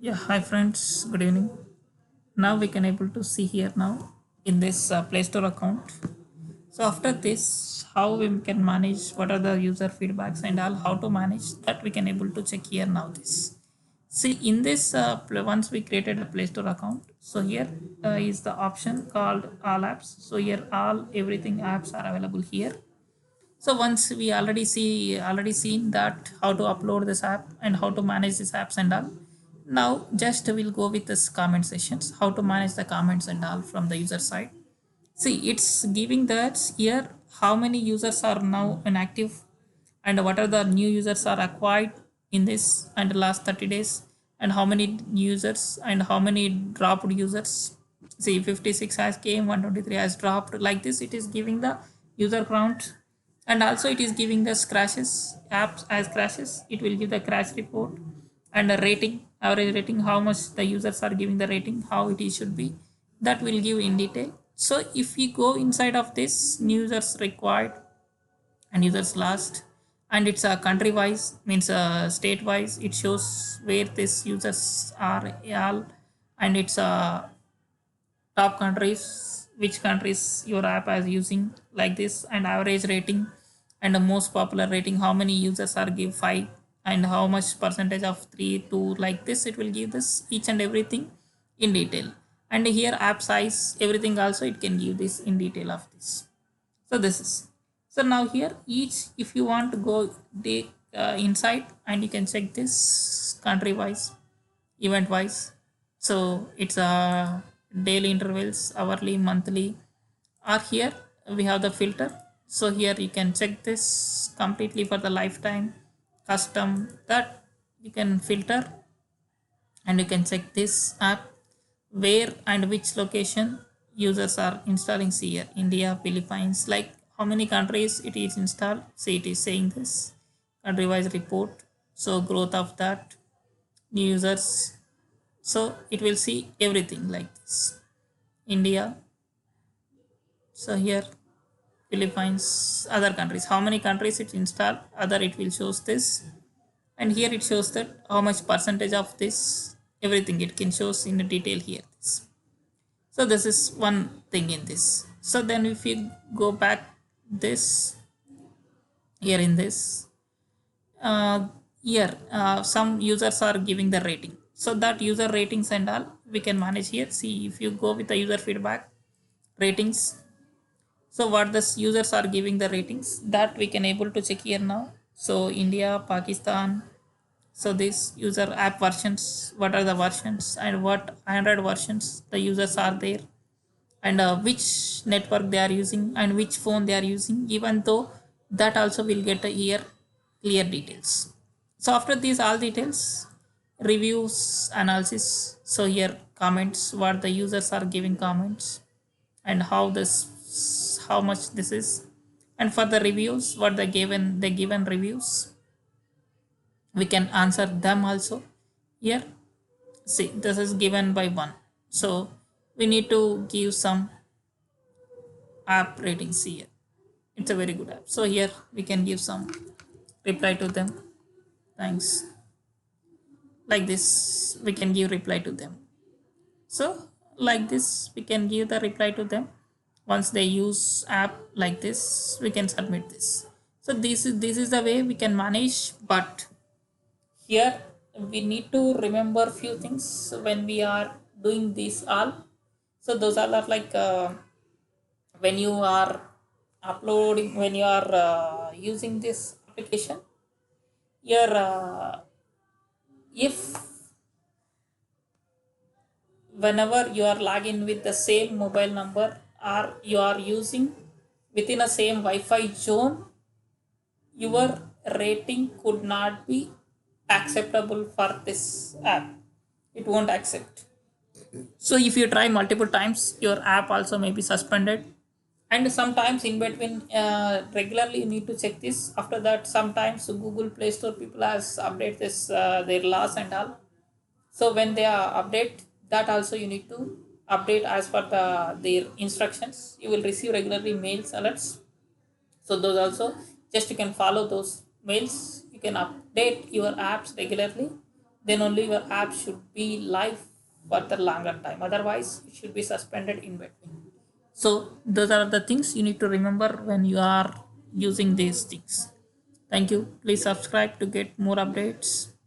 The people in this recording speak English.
Yeah, hi friends, good evening. Now we can able to see here now in this Play Store account. So after this, how we can manage what are the user feedbacks and all how to manage that we can able to check here now this. See in this once we created a Play Store account, so here is the option called all apps. So here all everything apps are available here. So once we already seen that how to upload this app and how to manage these apps and all. Now just we'll go with this comment sessions, how to manage the comments and all from the user side. See, it's giving that here how many users are now inactive and what are the new users are acquired in this and the last 30 days and how many users and how many dropped users. See, 56 has came, 123 has dropped. Like this, it is giving the user count and also it is giving the crashes apps as crashes. It will give the crash report and a rating, average rating, how much the users are giving the rating, how it is should be, that will give in detail. So if we go inside of this new users required and users last, and it's a country wise means state wise, it shows where these users are all, and it's a top countries, which countries your app is using, like this, and average rating and the most popular rating, how many users are give 5 and how much percentage of 3 to, like this it will give this each and everything in detail. And here app size everything also it can give this in detail of this. So this is, so now here each, if you want to go the inside, and you can check this country wise, event wise. So it's a daily intervals, hourly, monthly, or here we have the filter. So here you can check this completely for the lifetime, custom, that you can filter, and you can check this app where and which location users are installing. See here India, Philippines, like how many countries it is installed. See, it is saying this country wise report, so growth of that new users. So it will see everything like this India. So here Philippines, other countries, how many countries it installed, other it will shows this. And here it shows that how much percentage of this, everything it can shows in the detail here this. So this is one thing in this. So then if you go back this, here in this, here some users are giving the rating, so that user ratings and all we can manage here. See, if you go with the user feedback ratings, so what the users are giving the ratings, that we can able to check here now. So India, Pakistan, so this user app versions, what are the versions and what Android versions the users are there, and which network they are using and which phone they are using, even though that also will get here clear details. So after these all details, reviews analysis, so here comments, what the users are giving comments and how this, how much this is, and for the reviews what they given reviews, we can answer them also here. See, this is given by one, so we need to give some app ratings here. It's a very good app. So here we can give some reply to them. Thanks. Like this, we can give reply to them. So like this, we can give the reply to them. Once they use app like this, we can submit this. So this is the way we can manage. But here we need to remember few things when we are doing this all. So those all are like when you are uploading, when you are using this application here, if whenever you are logging with the same mobile number or you are using within a same Wi-Fi zone, your rating could not be acceptable for this app. It won't accept. So if you try multiple times, your app also may be suspended. And sometimes in between, regularly you need to check this. After that, sometimes Google Play Store people has update this their laws and all. So when they are update, that also you need to update as per their instructions. You will receive regularly mails alerts. So those also, just you can follow those mails. You can update your apps regularly. then only your app should be live for the longer time, otherwise it should be suspended in between. So those are the things you need to remember when you are using these things. Thank you. Please subscribe to get more updates.